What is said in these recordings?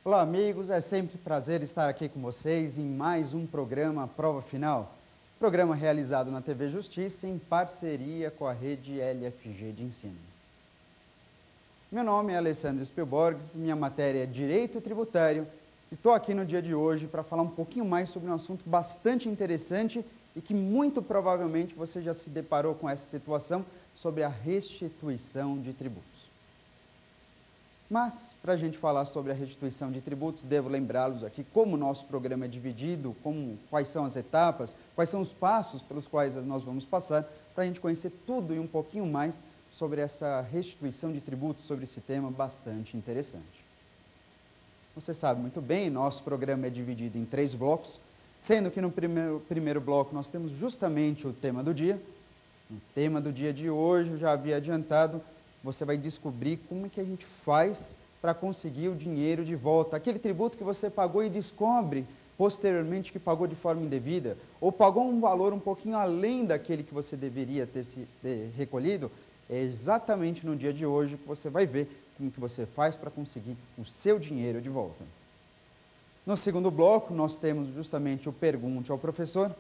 Olá, amigos, é sempre um prazer estar aqui com vocês em mais um programa Prova Final. Programa realizado na TV Justiça em parceria com a rede LFG de ensino. Meu nome é Alessandro Spielborgs, minha matéria é Direito Tributário e estou aqui no dia de hoje para falar um pouquinho mais sobre um assunto bastante interessante e que muito provavelmente você já se deparou com essa situação sobre a restituição de tributos. Mas, para a gente falar sobre a restituição de tributos, devo lembrá-los aqui como o nosso programa é dividido, quais são as etapas, quais são os passos pelos quais nós vamos passar, para a gente conhecer tudo e um pouquinho mais sobre essa restituição de tributos, sobre esse tema bastante interessante. Você sabe muito bem, nosso programa é dividido em 3 blocos, sendo que no primeiro bloco nós temos justamente o tema do dia. O tema do dia de hoje, eu já havia adiantado, você vai descobrir como é que a gente faz para conseguir o dinheiro de volta. Aquele tributo que você pagou e descobre posteriormente que pagou de forma indevida, ou pagou um valor um pouquinho além daquele que você deveria ter recolhido, é exatamente no dia de hoje que você vai ver como que você faz para conseguir o seu dinheiro de volta. No segundo bloco, nós temos justamente o Pergunte ao Professor.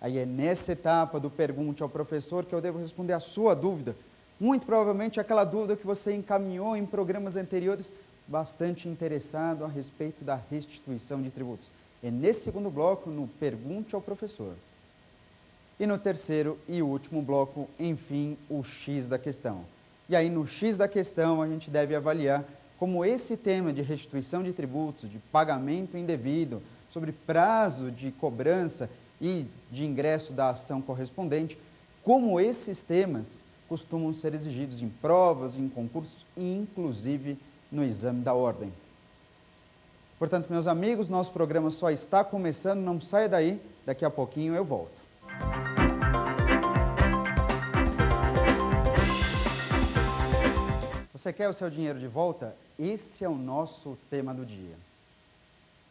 Aí é nessa etapa do Pergunte ao Professor que eu devo responder a sua dúvida. Muito provavelmente aquela dúvida que você encaminhou em programas anteriores, bastante interessado a respeito da restituição de tributos. É nesse segundo bloco, no Pergunte ao Professor. E no terceiro e último bloco, enfim, o X da questão. E aí no X da questão a gente deve avaliar como esse tema de restituição de tributos, de pagamento indevido, sobre prazo de cobrança e de ingresso da ação correspondente, como esses temas costumam ser exigidos em provas, em concursos e inclusive no exame da ordem. Portanto, meus amigos, nosso programa só está começando, não saia daí, daqui a pouquinho eu volto. Você quer o seu dinheiro de volta? Esse é o nosso tema do dia.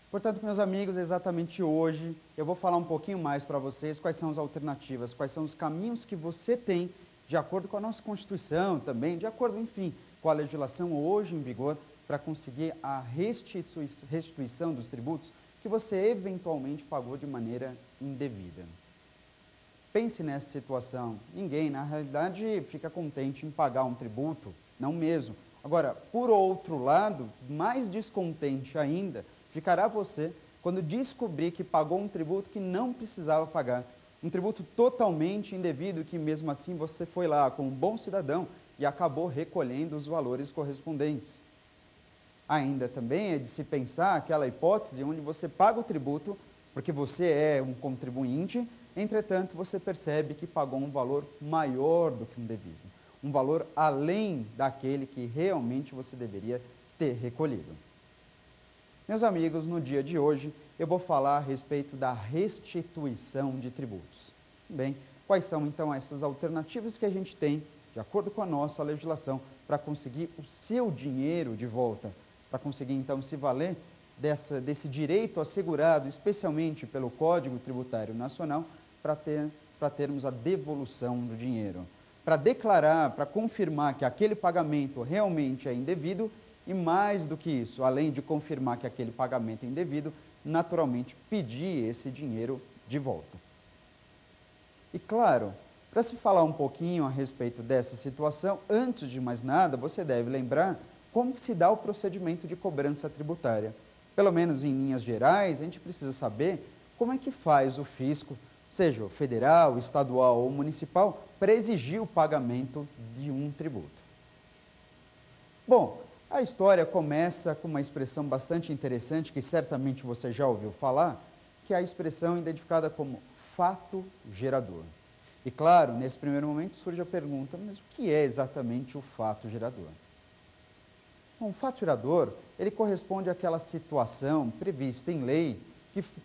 Portanto, meus amigos, exatamente hoje eu vou falar um pouquinho mais para vocês quais são as alternativas, quais são os caminhos que você tem, de acordo com a nossa Constituição também, de acordo, enfim, com a legislação hoje em vigor, para conseguir a restituição dos tributos que você eventualmente pagou de maneira indevida. Pense nessa situação. Ninguém, na realidade, fica contente em pagar um tributo, não mesmo. Agora, por outro lado, mais descontente ainda, ficará você quando descobrir que pagou um tributo que não precisava pagar. Um tributo totalmente indevido que mesmo assim você foi lá como um bom cidadão e acabou recolhendo os valores correspondentes. Ainda também é de se pensar aquela hipótese onde você paga o tributo porque você é um contribuinte, entretanto você percebe que pagou um valor maior do que um devido, um valor além daquele que realmente você deveria ter recolhido. Meus amigos, no dia de hoje eu vou falar a respeito da restituição de tributos. Bem, quais são então essas alternativas que a gente tem, de acordo com a nossa legislação, para conseguir o seu dinheiro de volta, para conseguir então se valer desse direito assegurado, especialmente pelo Código Tributário Nacional, para termos a devolução do dinheiro, para declarar, para confirmar que aquele pagamento realmente é indevido e mais do que isso, além de confirmar que aquele pagamento é indevido, naturalmente pedir esse dinheiro de volta. E claro, para se falar um pouquinho a respeito dessa situação, antes de mais nada, você deve lembrar como que se dá o procedimento de cobrança tributária. Pelo menos em linhas gerais, a gente precisa saber como é que faz o fisco, seja o federal, estadual ou municipal, para exigir o pagamento de um tributo. Bom, a história começa com uma expressão bastante interessante, que certamente você já ouviu falar, que é a expressão identificada como fato gerador. E claro, nesse primeiro momento surge a pergunta, mas o que é exatamente o fato gerador? Bom, o fato gerador, ele corresponde àquela situação prevista em lei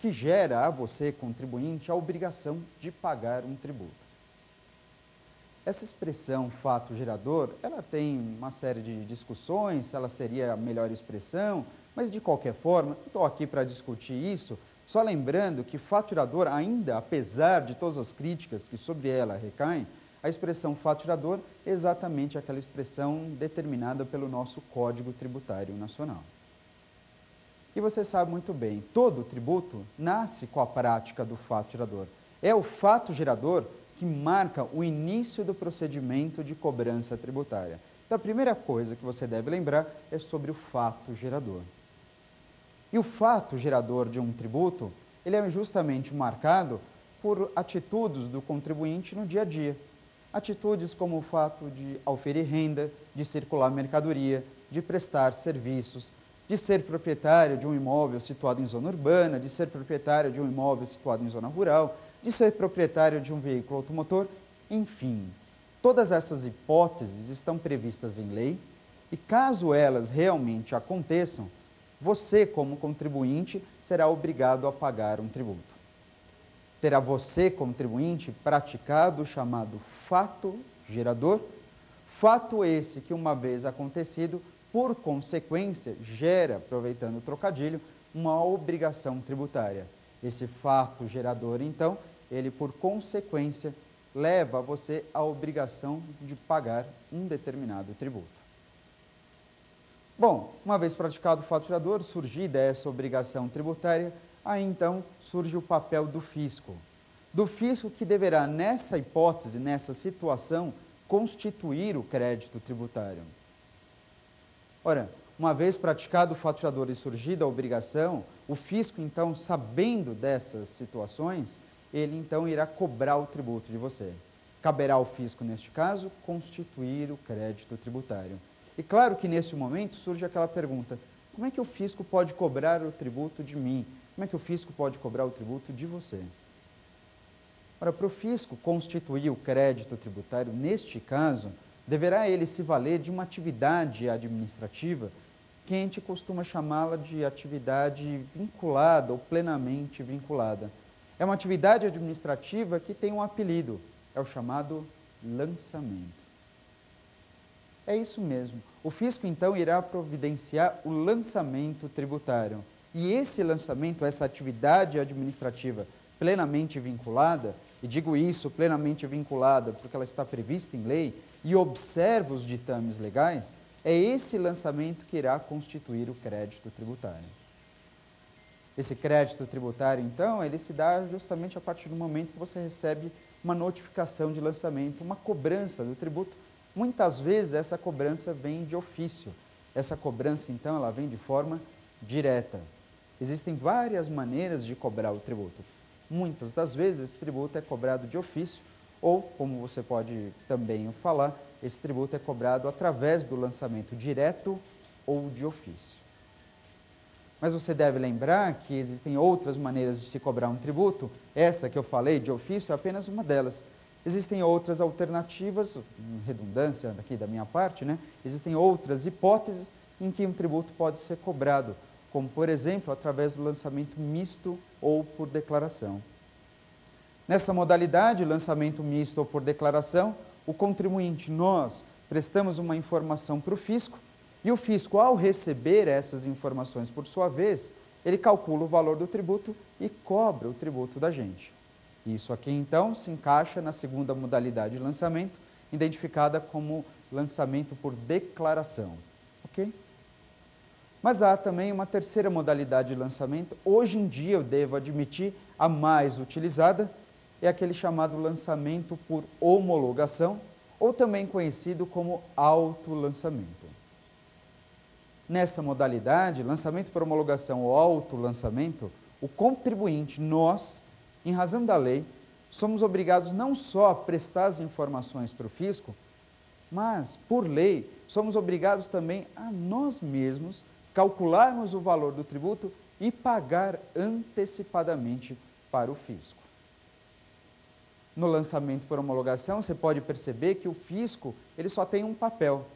que gera a você, contribuinte, a obrigação de pagar um tributo. Essa expressão fato gerador, ela tem uma série de discussões, se ela seria a melhor expressão, mas de qualquer forma, eu estou aqui para discutir isso, só lembrando que fato gerador, ainda apesar de todas as críticas que sobre ela recaem, a expressão fato gerador é exatamente aquela expressão determinada pelo nosso Código Tributário Nacional. E você sabe muito bem, todo tributo nasce com a prática do fato gerador. É o fato gerador que marca o início do procedimento de cobrança tributária. Então, a primeira coisa que você deve lembrar é sobre o fato gerador. E o fato gerador de um tributo, ele é justamente marcado por atitudes do contribuinte no dia a dia. Atitudes como o fato de auferir renda, de circular mercadoria, de prestar serviços, de ser proprietário de um imóvel situado em zona urbana, de ser proprietário de um imóvel situado em zona rural, de ser proprietário de um veículo automotor, enfim. Todas essas hipóteses estão previstas em lei e, caso elas realmente aconteçam, você, como contribuinte, será obrigado a pagar um tributo. Terá você, contribuinte, praticado o chamado fato gerador, fato esse que, uma vez acontecido, por consequência, gera, aproveitando o trocadilho, uma obrigação tributária. Esse fato gerador, então, ele, por consequência, leva você à obrigação de pagar um determinado tributo. Bom, uma vez praticado o fato gerador, surgida essa obrigação tributária, aí então surge o papel do fisco. Do fisco que deverá, nessa hipótese, nessa situação, constituir o crédito tributário. Ora, uma vez praticado o fato gerador e surgida a obrigação, o fisco, então, sabendo dessas situações, ele então irá cobrar o tributo de você. Caberá ao fisco, neste caso, constituir o crédito tributário. E claro que nesse momento surge aquela pergunta, como é que o fisco pode cobrar o tributo de mim? Como é que o fisco pode cobrar o tributo de você? Ora, para o fisco constituir o crédito tributário, neste caso, deverá ele se valer de uma atividade administrativa que a gente costuma chamá-la de atividade vinculada ou plenamente vinculada. É uma atividade administrativa que tem um apelido, é o chamado lançamento. É isso mesmo. O fisco, então, irá providenciar o lançamento tributário. E esse lançamento, essa atividade administrativa plenamente vinculada, e digo isso, plenamente vinculada, porque ela está prevista em lei e observa os ditames legais, é esse lançamento que irá constituir o crédito tributário. Esse crédito tributário, então, ele se dá justamente a partir do momento que você recebe uma notificação de lançamento, uma cobrança do tributo. Muitas vezes essa cobrança vem de ofício. Essa cobrança, então, ela vem de forma direta. Existem várias maneiras de cobrar o tributo. Muitas das vezes esse tributo é cobrado de ofício ou, como você pode também falar, esse tributo é cobrado através do lançamento direto ou de ofício. Mas você deve lembrar que existem outras maneiras de se cobrar um tributo. Essa que eu falei de ofício é apenas uma delas. Existem outras alternativas, redundância aqui da minha parte, né? Existem outras hipóteses em que um tributo pode ser cobrado, como, por exemplo, através do lançamento misto ou por declaração. Nessa modalidade, lançamento misto ou por declaração, o contribuinte, nós, prestamos uma informação para o fisco e o fisco, ao receber essas informações por sua vez, ele calcula o valor do tributo e cobra o tributo da gente. Isso aqui, então, se encaixa na segunda modalidade de lançamento, identificada como lançamento por declaração. Ok? Mas há também uma terceira modalidade de lançamento, hoje em dia eu devo admitir a mais utilizada, é aquele chamado lançamento por homologação, ou também conhecido como autolançamento. Nessa modalidade, lançamento por homologação ou autolançamento, o contribuinte, nós, em razão da lei, somos obrigados não só a prestar as informações para o fisco, mas, por lei, somos obrigados também a nós mesmos calcularmos o valor do tributo e pagar antecipadamente para o fisco. No lançamento por homologação, você pode perceber que o fisco ele só tem um papel.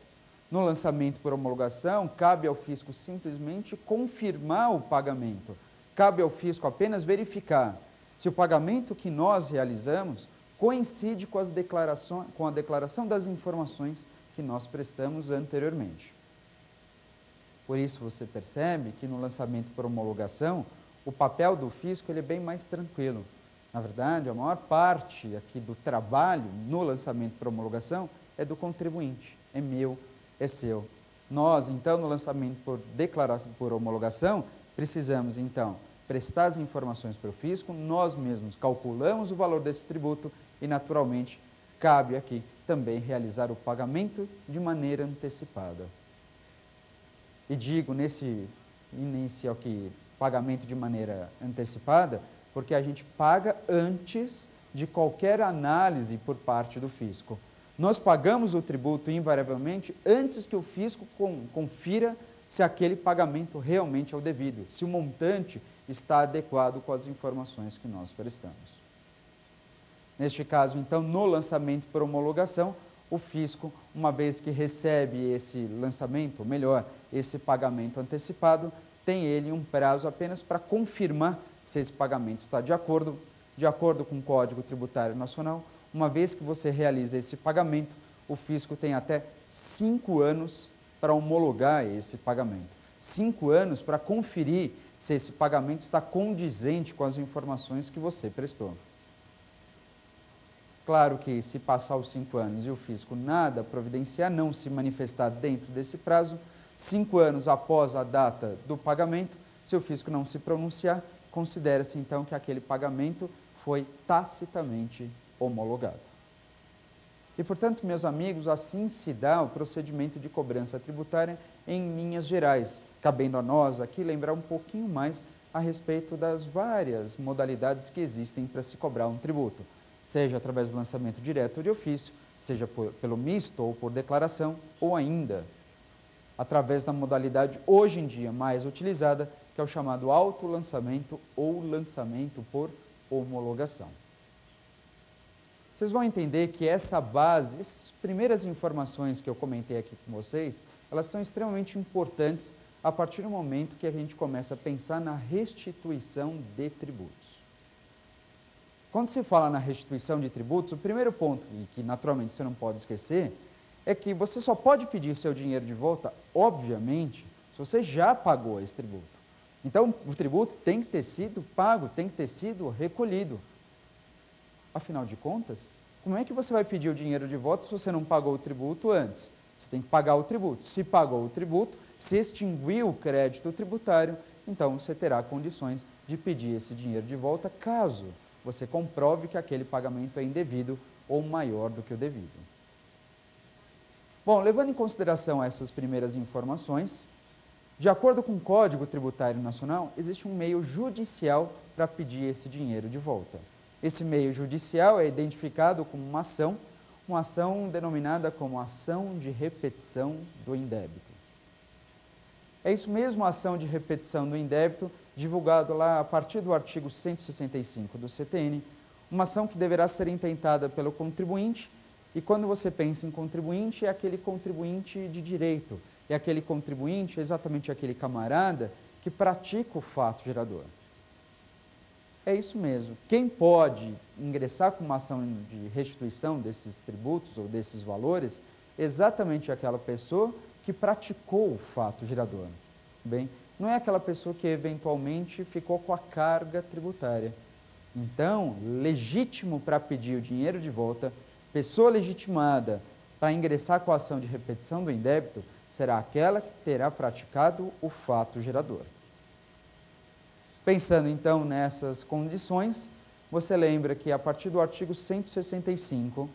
No lançamento por homologação, cabe ao fisco simplesmente confirmar o pagamento. Cabe ao fisco apenas verificar se o pagamento que nós realizamos coincide com a declaração das informações que nós prestamos anteriormente. Por isso você percebe que no lançamento por homologação, o papel do fisco ele é bem mais tranquilo. Na verdade, a maior parte aqui do trabalho no lançamento por homologação é do contribuinte, é meu, é seu. Nós, então, no lançamento por declaração por homologação, precisamos, então, prestar as informações para o fisco, nós mesmos calculamos o valor desse tributo e, naturalmente, cabe aqui também realizar o pagamento de maneira antecipada. E digo nesse início aqui, pagamento de maneira antecipada, porque a gente paga antes de qualquer análise por parte do fisco. Nós pagamos o tributo invariavelmente antes que o fisco confira se aquele pagamento realmente é o devido, se o montante está adequado com as informações que nós prestamos. Neste caso, então, no lançamento por homologação, o fisco, uma vez que recebe esse lançamento, ou melhor, esse pagamento antecipado, tem ele um prazo apenas para confirmar se esse pagamento está de acordo com o Código Tributário Nacional. Uma vez que você realiza esse pagamento, o fisco tem até 5 anos para homologar esse pagamento. 5 anos para conferir se esse pagamento está condizente com as informações que você prestou. Claro que se passar os 5 anos e o fisco nada providenciar, não se manifestar dentro desse prazo, 5 anos após a data do pagamento, se o fisco não se pronunciar, considera-se então que aquele pagamento foi tacitamente homologado. E, portanto, meus amigos, assim se dá o procedimento de cobrança tributária em linhas gerais, cabendo a nós aqui lembrar um pouquinho mais a respeito das várias modalidades que existem para se cobrar um tributo, seja através do lançamento direto ou de ofício, seja pelo misto ou por declaração, ou ainda através da modalidade hoje em dia mais utilizada, que é o chamado autolançamento ou lançamento por homologação. Vocês vão entender que essa base, essas primeiras informações que eu comentei aqui com vocês, elas são extremamente importantes a partir do momento que a gente começa a pensar na restituição de tributos. Quando se fala na restituição de tributos, o primeiro ponto, e que naturalmente você não pode esquecer, é que você só pode pedir o seu dinheiro de volta, obviamente, se você já pagou esse tributo. Então, o tributo tem que ter sido pago, tem que ter sido recolhido. Afinal de contas, como é que você vai pedir o dinheiro de volta se você não pagou o tributo antes? Você tem que pagar o tributo. Se pagou o tributo, se extinguiu o crédito tributário, então você terá condições de pedir esse dinheiro de volta caso você comprove que aquele pagamento é indevido ou maior do que o devido. Bom, levando em consideração essas primeiras informações, de acordo com o Código Tributário Nacional, existe um meio judicial para pedir esse dinheiro de volta. Esse meio judicial é identificado como uma ação denominada como ação de repetição do indébito. É isso mesmo, a ação de repetição do indébito, divulgado lá a partir do artigo 165 do CTN, uma ação que deverá ser intentada pelo contribuinte, e quando você pensa em contribuinte, é aquele contribuinte de direito, é aquele contribuinte, exatamente aquele camarada que pratica o fato gerador. É isso mesmo. Quem pode ingressar com uma ação de restituição desses tributos ou desses valores, é exatamente aquela pessoa que praticou o fato gerador. Bem, não é aquela pessoa que eventualmente ficou com a carga tributária. Então, legítimo para pedir o dinheiro de volta, pessoa legitimada para ingressar com a ação de repetição do indébito, será aquela que terá praticado o fato gerador. Pensando então nessas condições, você lembra que a partir do artigo 165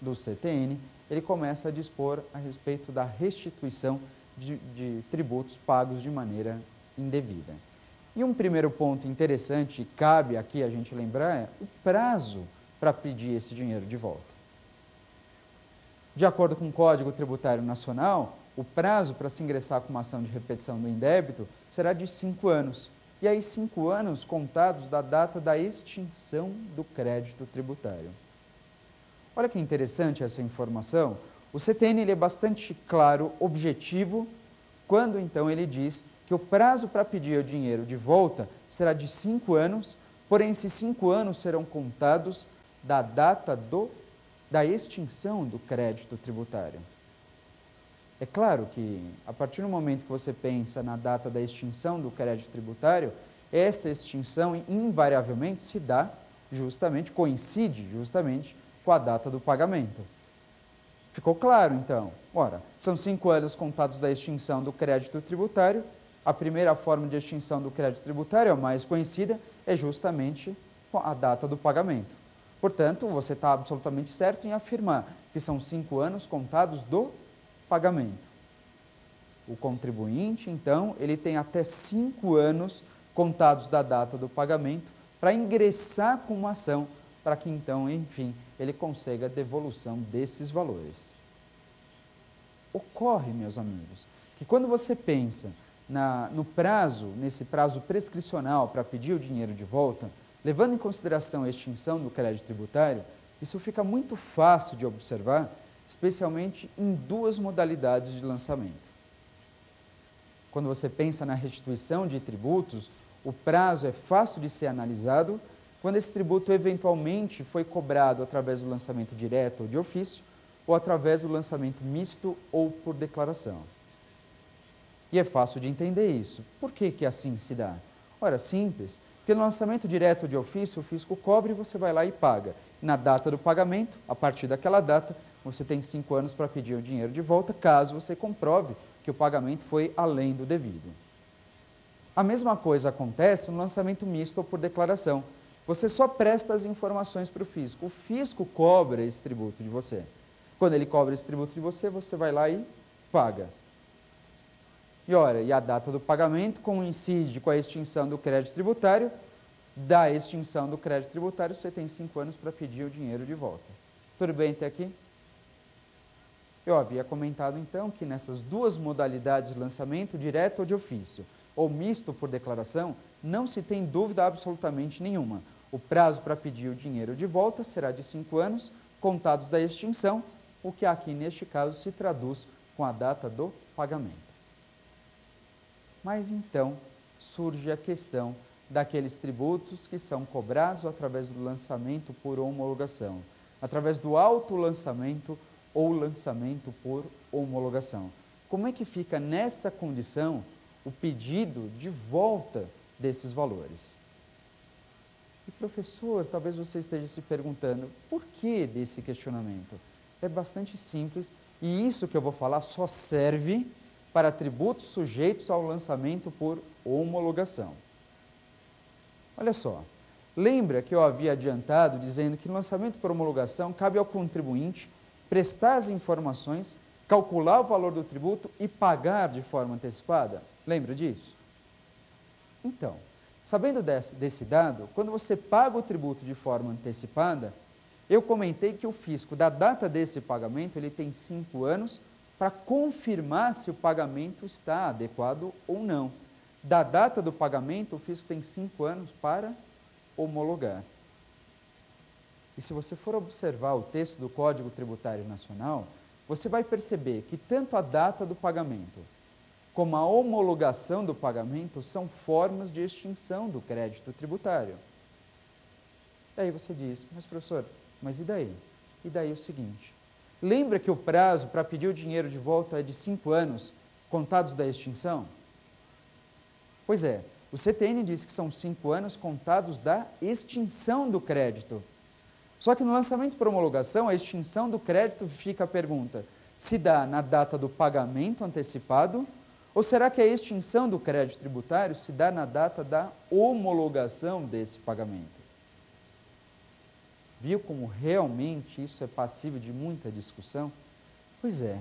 do CTN, ele começa a dispor a respeito da restituição de tributos pagos de maneira indevida. E um primeiro ponto interessante, cabe aqui a gente lembrar, é o prazo para pedir esse dinheiro de volta. De acordo com o Código Tributário Nacional, o prazo para se ingressar com uma ação de repetição do indébito será de 5 anos. E aí 5 anos contados da data da extinção do crédito tributário. Olha que interessante essa informação. O CTN ele é bastante claro, objetivo, quando então ele diz que o prazo para pedir o dinheiro de volta será de 5 anos, porém esses 5 anos serão contados da data da extinção do crédito tributário. É claro que, a partir do momento que você pensa na data da extinção do crédito tributário, essa extinção invariavelmente se dá justamente, coincide justamente com a data do pagamento. Ficou claro, então? Ora, são 5 anos contados da extinção do crédito tributário, A primeira forma de extinção do crédito tributário, a mais conhecida, é justamente a data do pagamento. Portanto, você está absolutamente certo em afirmar que são 5 anos contados do pagamento. O contribuinte, então, ele tem até 5 anos contados da data do pagamento para ingressar com uma ação, para que então, enfim, ele consiga a devolução desses valores. Ocorre, meus amigos, que quando você pensa no prazo, nesse prazo prescricional para pedir o dinheiro de volta, levando em consideração a extinção do crédito tributário, isso fica muito fácil de observar, especialmente em duas modalidades de lançamento. Quando você pensa na restituição de tributos, o prazo é fácil de ser analisado quando esse tributo eventualmente foi cobrado através do lançamento direto ou de ofício, ou através do lançamento misto ou por declaração. E é fácil de entender isso. Por que assim se dá? Ora, simples, porque no lançamento direto ou de ofício, o fisco cobra e você vai lá e paga. Na data do pagamento, a partir daquela data, você tem 5 anos para pedir o dinheiro de volta, caso você comprove que o pagamento foi além do devido. A mesma coisa acontece no lançamento misto ou por declaração. Você só presta as informações para o fisco. O fisco cobra esse tributo de você. Quando ele cobra esse tributo de você, você vai lá e paga. E olha, e a data do pagamento coincide com a extinção do crédito tributário. Da extinção do crédito tributário, você tem 5 anos para pedir o dinheiro de volta. Tudo bem até aqui? Eu havia comentado então que nessas duas modalidades de lançamento, direto ou de ofício, ou misto por declaração, não se tem dúvida absolutamente nenhuma. O prazo para pedir o dinheiro de volta será de 5 anos, contados da extinção, o que aqui neste caso se traduz com a data do pagamento. Mas então surge a questão daqueles tributos que são cobrados através do lançamento por homologação, através do autolançamento ou lançamento por homologação. Como é que fica nessa condição o pedido de volta desses valores? E professor, talvez você esteja se perguntando, por que desse questionamento? É bastante simples e isso que eu vou falar só serve para tributos sujeitos ao lançamento por homologação. Olha só, lembra que eu havia adiantado dizendo que no lançamento por homologação cabe ao contribuinte prestar as informações, calcular o valor do tributo e pagar de forma antecipada? Lembra disso? Então, sabendo desse dado, quando você paga o tributo de forma antecipada, eu comentei que o fisco, da data desse pagamento, ele tem 5 anos para confirmar se o pagamento está adequado ou não. Da data do pagamento, o fisco tem 5 anos para homologar. E se você for observar o texto do Código Tributário Nacional, você vai perceber que tanto a data do pagamento como a homologação do pagamento são formas de extinção do crédito tributário. E aí você diz, mas professor, mas e daí? E daí o seguinte, lembra que o prazo para pedir o dinheiro de volta é de 5 anos, contados da extinção? Pois é, o CTN diz que são 5 anos contados da extinção do crédito. Só que no lançamento por homologação, a extinção do crédito fica a pergunta, se dá na data do pagamento antecipado, ou será que a extinção do crédito tributário se dá na data da homologação desse pagamento? Viu como realmente isso é passível de muita discussão? Pois é,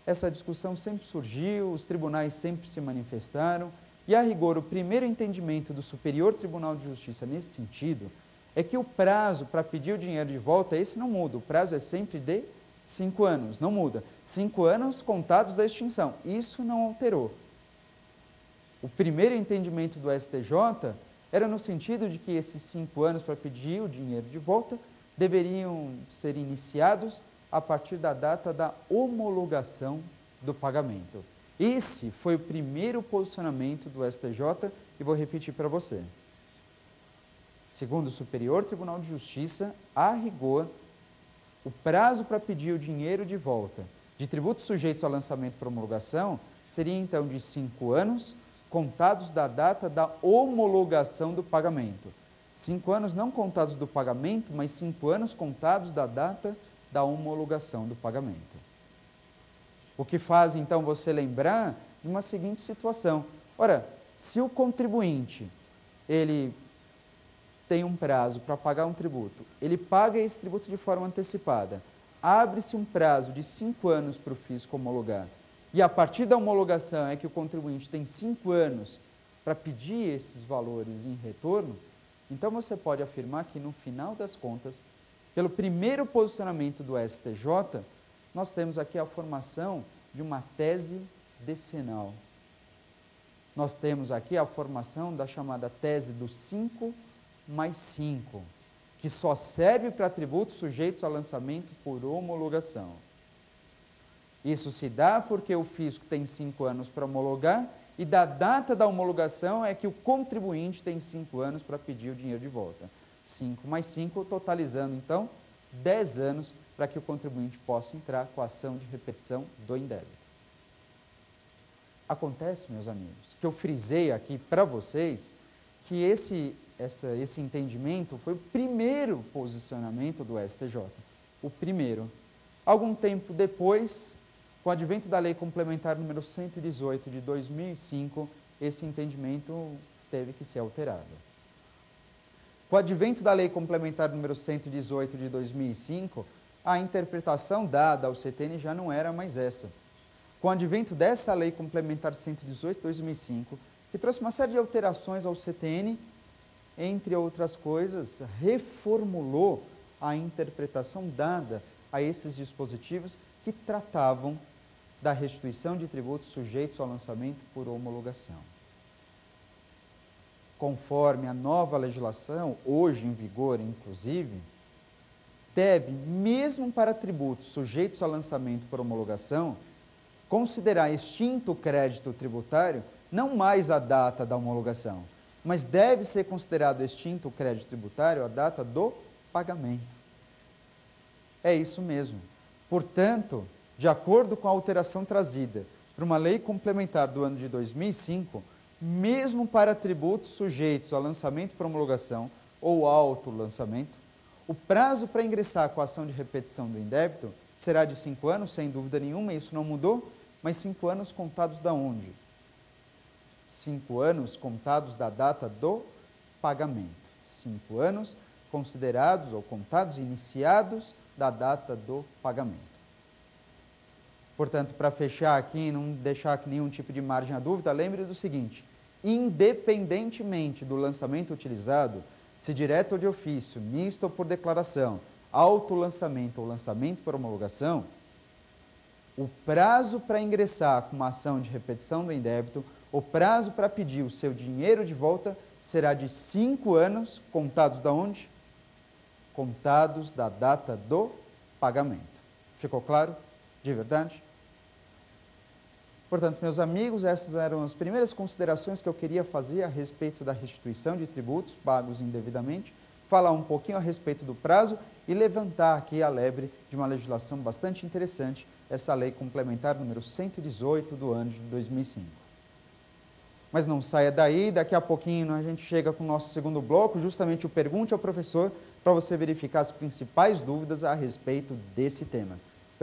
essa discussão sempre surgiu, os tribunais sempre se manifestaram, e a rigor o primeiro entendimento do Superior Tribunal de Justiça nesse sentido é que o prazo para pedir o dinheiro de volta, esse não muda, o prazo é sempre de 5 anos, não muda. 5 anos contados da extinção, isso não alterou. O primeiro entendimento do STJ era no sentido de que esses 5 anos para pedir o dinheiro de volta deveriam ser iniciados a partir da data da homologação do pagamento. Esse foi o primeiro posicionamento do STJ e vou repetir para você. Segundo o Superior Tribunal de Justiça, a rigor, o prazo para pedir o dinheiro de volta de tributos sujeitos ao lançamento por homologação seria então de 5 anos, contados da data da homologação do pagamento. 5 anos não contados do pagamento, mas 5 anos contados da data da homologação do pagamento. O que faz então você lembrar de uma seguinte situação. Ora, se o contribuinte, ele tem um prazo para pagar um tributo, ele paga esse tributo de forma antecipada, abre-se um prazo de 5 anos para o fisco homologar, e a partir da homologação é que o contribuinte tem 5 anos para pedir esses valores em retorno, então você pode afirmar que no final das contas, pelo primeiro posicionamento do STJ, nós temos aqui a formação de uma tese decenal. Nós temos aqui a formação da chamada tese do 5 mais 5, que só serve para tributos sujeitos a lançamento por homologação. Isso se dá porque o fisco tem 5 anos para homologar e da data da homologação é que o contribuinte tem 5 anos para pedir o dinheiro de volta. 5 mais 5, totalizando então 10 anos para que o contribuinte possa entrar com a ação de repetição do indébito. Acontece, meus amigos, que eu frisei aqui para vocês que esse entendimento foi o primeiro posicionamento do STJ, o primeiro. Algum tempo depois, com o advento da Lei Complementar número 118 de 2005, esse entendimento teve que ser alterado. Com o advento da Lei Complementar número 118 de 2005, a interpretação dada ao CTN já não era mais essa. Com o advento dessa Lei Complementar 118 de 2005, que trouxe uma série de alterações ao CTN, entre outras coisas, reformulou a interpretação dada a esses dispositivos que tratavam da restituição de tributos sujeitos ao lançamento por homologação. Conforme a nova legislação, hoje em vigor inclusive, deve, mesmo para tributos sujeitos a lançamento por homologação, considerar extinto o crédito tributário não mais a data da homologação, mas deve ser considerado extinto o crédito tributário a data do pagamento. É isso mesmo. Portanto, de acordo com a alteração trazida por uma lei complementar do ano de 2005, mesmo para tributos sujeitos a lançamento por homologação ou autolançamento, o prazo para ingressar com a ação de repetição do indébito será de 5 anos, sem dúvida nenhuma, isso não mudou, mas 5 anos contados da onde? 5 anos contados da data do pagamento. 5 anos considerados ou contados, iniciados da data do pagamento. Portanto, para fechar aqui e não deixar aqui nenhum tipo de margem à dúvida, lembre do seguinte: independentemente do lançamento utilizado, se direto ou de ofício, misto ou por declaração, autolançamento ou lançamento por homologação, o prazo para ingressar com uma ação de repetição do indébito, o prazo para pedir o seu dinheiro de volta será de 5 anos, contados da onde? Contados da data do pagamento. Ficou claro? De verdade? Portanto, meus amigos, essas eram as primeiras considerações que eu queria fazer a respeito da restituição de tributos pagos indevidamente, falar um pouquinho a respeito do prazo e levantar aqui a lebre de uma legislação bastante interessante, essa lei complementar número 118 do ano de 2005. Mas não saia daí, daqui a pouquinho a gente chega com o nosso segundo bloco, justamente o Pergunte ao Professor, para você verificar as principais dúvidas a respeito desse tema.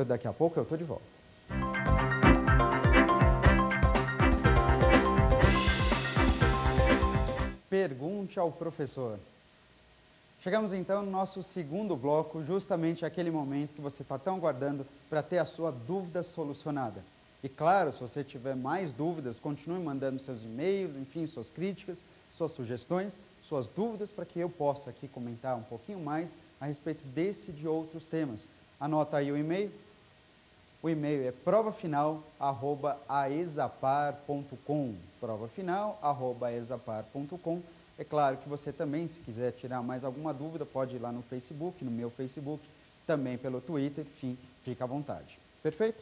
Daqui a pouco eu estou de volta. Pergunte ao professor. Chegamos então no nosso segundo bloco, justamente aquele momento que você está tão aguardando para ter a sua dúvida solucionada. E claro, se você tiver mais dúvidas, continue mandando seus e-mails, enfim, suas críticas, suas sugestões, suas dúvidas, para que eu possa aqui comentar um pouquinho mais a respeito desse e de outros temas. Anota aí o e-mail. O e-mail é provafinal@aesapar.com. provafinal@aesapar.com. É claro que você também, se quiser tirar mais alguma dúvida, pode ir lá no Facebook, no meu Facebook, também pelo Twitter, enfim, fica à vontade. Perfeito?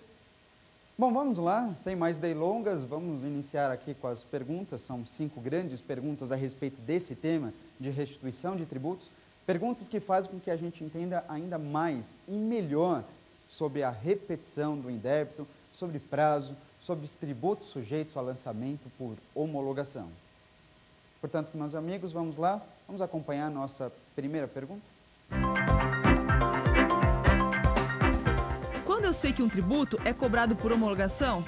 Bom, vamos lá, sem mais delongas, vamos iniciar aqui com as perguntas. São 5 grandes perguntas a respeito desse tema de restituição de tributos. Perguntas que fazem com que a gente entenda ainda mais e melhor sobre a repetição do indébito, sobre prazo, sobre tributos sujeitos a lançamento por homologação. Portanto, meus amigos, vamos lá, vamos acompanhar a nossa primeira pergunta. Quando eu sei que um tributo é cobrado por homologação?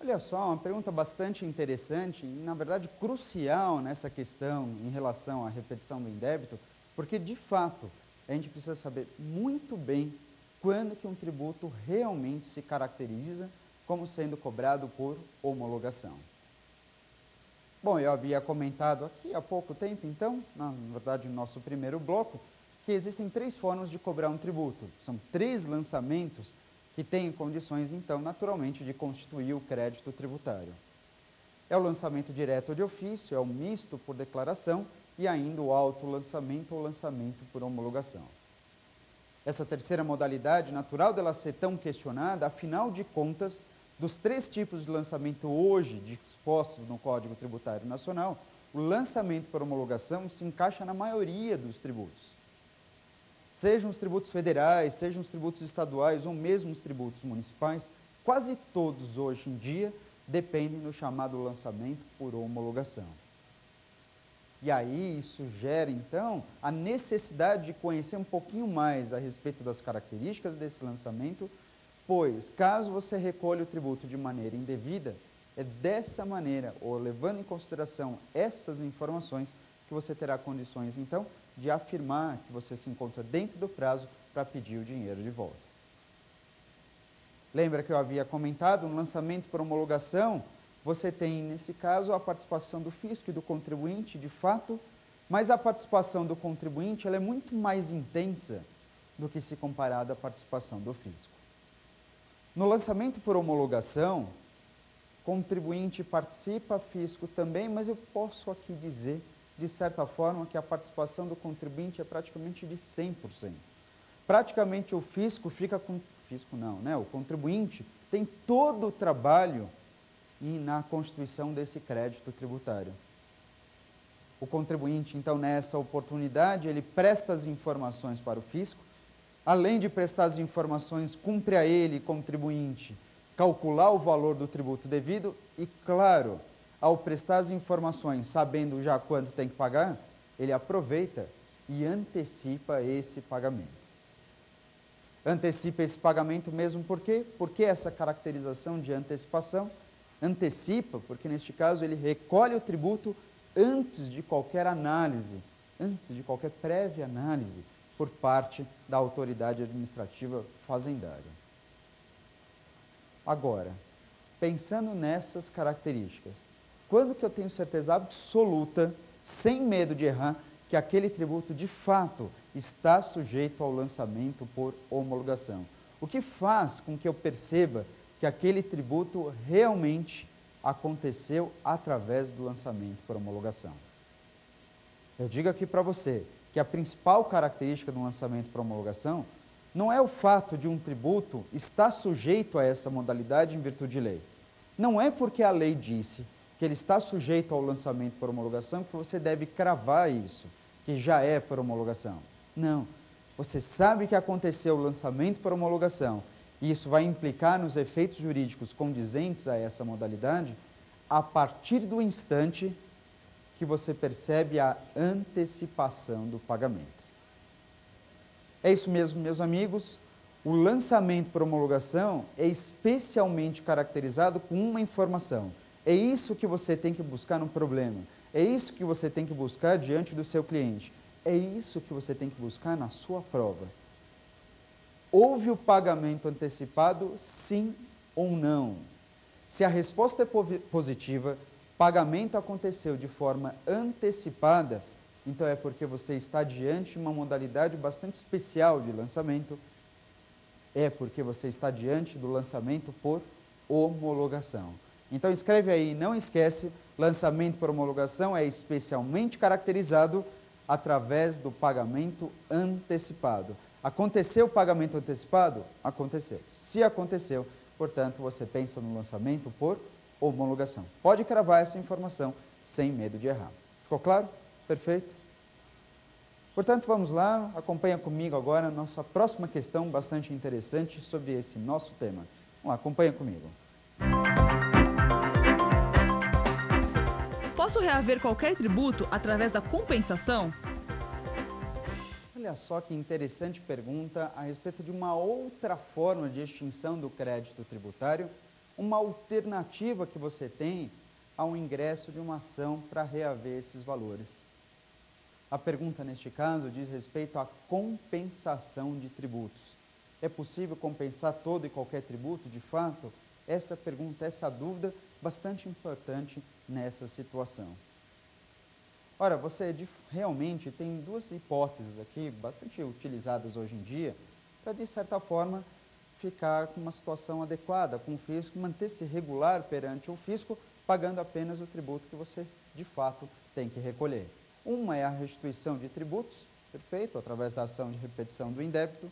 Olha só, uma pergunta bastante interessante e, na verdade, crucial nessa questão em relação à repetição do indébito, porque, de fato, a gente precisa saber muito bem quando que um tributo realmente se caracteriza como sendo cobrado por homologação. Bom, eu havia comentado aqui há pouco tempo, então, na verdade, no nosso primeiro bloco, que existem 3 formas de cobrar um tributo. São 3 lançamentos que têm condições, então, naturalmente, de constituir o crédito tributário. É o lançamento direto ou de ofício, é o misto por declaração e ainda o autolançamento ou lançamento por homologação. Essa terceira modalidade, natural dela ser tão questionada, afinal de contas, dos 3 tipos de lançamento hoje dispostos no Código Tributário Nacional, o lançamento por homologação se encaixa na maioria dos tributos. Sejam os tributos federais, sejam os tributos estaduais ou mesmo os tributos municipais, quase todos hoje em dia dependem do chamado lançamento por homologação. E aí isso gera, então, a necessidade de conhecer um pouquinho mais a respeito das características desse lançamento, pois, caso você recolha o tributo de maneira indevida, é dessa maneira, ou levando em consideração essas informações, que você terá condições, então, de afirmar que você se encontra dentro do prazo para pedir o dinheiro de volta. Lembra que eu havia comentado, no lançamento por homologação, você tem, nesse caso, a participação do fisco e do contribuinte, de fato, mas a participação do contribuinte ela é muito mais intensa do que se comparada à participação do fisco. No lançamento por homologação, contribuinte participa, fisco também, mas eu posso aqui dizer, de certa forma, que a participação do contribuinte é praticamente de 100%. Praticamente o fisco fica com... Fisco não, né? O contribuinte tem todo o trabalho na constituição desse crédito tributário. O contribuinte, então, nessa oportunidade, ele presta as informações para o fisco, além de prestar as informações, cumpre a ele, contribuinte, calcular o valor do tributo devido e, claro, ao prestar as informações, sabendo já quanto tem que pagar, ele aproveita e antecipa esse pagamento. Antecipa esse pagamento mesmo por quê? Porque essa caracterização de antecipação antecipa, porque neste caso ele recolhe o tributo antes de qualquer análise, antes de qualquer prévia análise por parte da autoridade administrativa fazendária. Agora, pensando nessas características, quando que eu tenho certeza absoluta, sem medo de errar, que aquele tributo de fato está sujeito ao lançamento por homologação? O que faz com que eu perceba que aquele tributo realmente aconteceu através do lançamento por homologação? Eu digo aqui para você que a principal característica do lançamento por homologação não é o fato de um tributo estar sujeito a essa modalidade em virtude de lei. Não é porque a lei disse que ele está sujeito ao lançamento por homologação que você deve cravar isso, que já é por homologação. Não. Você sabe que aconteceu o lançamento por homologação e isso vai implicar nos efeitos jurídicos condizentes a essa modalidade a partir do instante que você percebe a antecipação do pagamento. É isso mesmo, meus amigos. O lançamento por homologação é especialmente caracterizado com uma informação. É isso que você tem que buscar no problema. É isso que você tem que buscar diante do seu cliente. É isso que você tem que buscar na sua prova. Houve o pagamento antecipado, sim ou não? Se a resposta é positiva, pagamento aconteceu de forma antecipada, então é porque você está diante de uma modalidade bastante especial de lançamento, é porque você está diante do lançamento por homologação. Então escreve aí, não esquece, lançamento por homologação é especialmente caracterizado através do pagamento antecipado. Aconteceu o pagamento antecipado? Aconteceu. Se aconteceu, portanto, você pensa no lançamento por homologação. Pode cravar essa informação sem medo de errar. Ficou claro? Perfeito? Portanto, vamos lá, acompanha comigo agora a nossa próxima questão bastante interessante sobre esse nosso tema. Vamos lá, acompanha comigo. Posso reaver qualquer tributo através da compensação? Olha só que interessante pergunta a respeito de uma outra forma de extinção do crédito tributário, uma alternativa que você tem ao ingresso de uma ação para reaver esses valores. A pergunta, neste caso, diz respeito à compensação de tributos. É possível compensar todo e qualquer tributo, de fato? Essa pergunta, essa dúvida, bastante importante nessa situação. Ora, você realmente tem duas hipóteses aqui, bastante utilizadas hoje em dia, para, de certa forma, ficar com uma situação adequada com o fisco, manter-se regular perante o fisco, pagando apenas o tributo que você, de fato, tem que recolher. Uma é a restituição de tributos, perfeito, através da ação de repetição do indébito.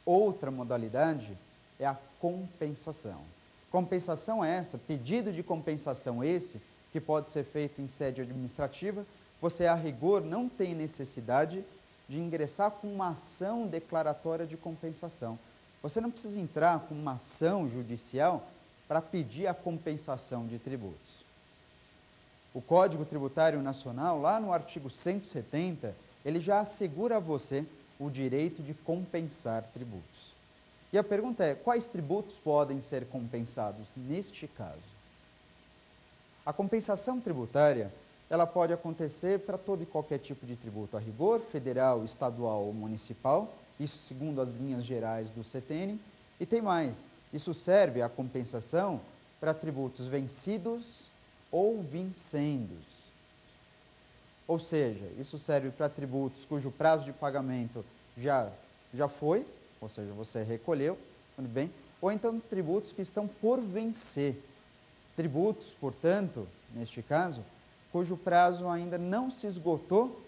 Outra modalidade é a compensação. Compensação é essa, pedido de compensação esse, que pode ser feito em sede administrativa. Você, a rigor, não tem necessidade de ingressar com uma ação declaratória de compensação. Você não precisa entrar com uma ação judicial para pedir a compensação de tributos. O Código Tributário Nacional, lá no artigo 170, ele já assegura a você o direito de compensar tributos. E a pergunta é, quais tributos podem ser compensados neste caso? A compensação tributária, ela pode acontecer para todo e qualquer tipo de tributo a rigor, federal, estadual ou municipal, isso segundo as linhas gerais do CTN, e tem mais, isso serve a compensação para tributos vencidos ou vincendos. Ou seja, isso serve para tributos cujo prazo de pagamento já foi, ou seja, você recolheu, tudo bem, ou então tributos que estão por vencer. Tributos, portanto, neste caso, cujo prazo ainda não se esgotou,